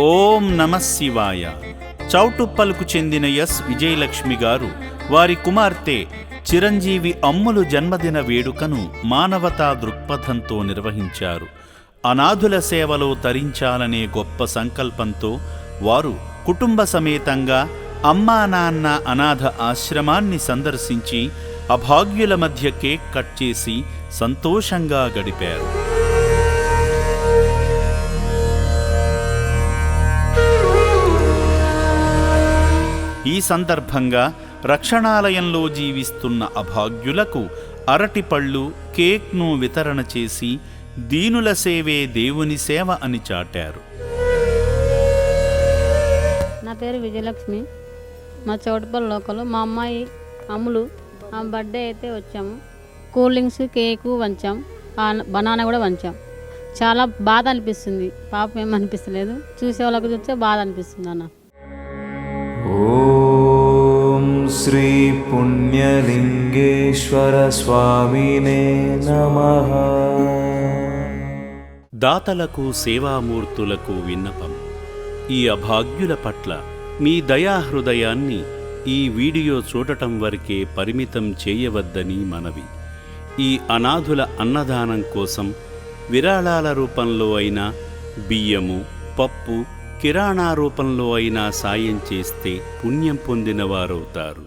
ఓం నమః శివాయ. చౌటుప్పల్కు చెందిన ఎస్ విజయలక్ష్మి గారు వారి కుమార్తె చిరంజీవి అమ్ములు జన్మదిన వేడుకను మానవతా దృక్పథంతో నిర్వహించారు. అనాథుల సేవలో తరించాలనే గొప్ప సంకల్పంతో వారు కుటుంబ సమేతంగా అమ్మా నాన్న అనాథ ఆశ్రమాన్ని సందర్శించి అభాగ్యుల మధ్య కేక్ కట్ చేసి సంతోషంగా గడిపారు. ఈ సందర్భంగా రక్షణాలయంలో జీవిస్తున్న అభాగ్యులకు అరటిపళ్ళు, కేక్ను వితరణ చేసి దీనుల సేవే దేవుని సేవ అని చాటారు. నా పేరు విజయలక్ష్మి. మా చౌటుపల్లి లోకల్. మా అమ్మాయి అమ్ములు ఆమె బర్త్డే అయితే వచ్చాము. కూల్ డ్రింక్స్, కేకు వంచాం, బనానా కూడా వంచాం. చాలా బాధ అనిపిస్తుంది. పాపం ఏమనిపిస్తలేదు, చూసే వాళ్ళకి చూస్తే బాధ అనిపిస్తుంది అన్న. ఓం శ్రీ పుణ్యలింగేశ్వర స్వామినే నమః. దాతలకు, సేవామూర్తులకు విన్నపం. ఈ అభాగ్యుల పట్ల మీ దయాహృదయాన్ని ఈ వీడియో చూడటం వరకే పరిమితం చేయవద్దని మనవి. ఈ అనాథుల అన్నదానం కోసం విరాళాల రూపంలో అయినా, బియ్యము, పప్పు, కిరాణా రూపంలో అయినా సాయం చేస్తే పుణ్యం పొందిన వారవుతారు.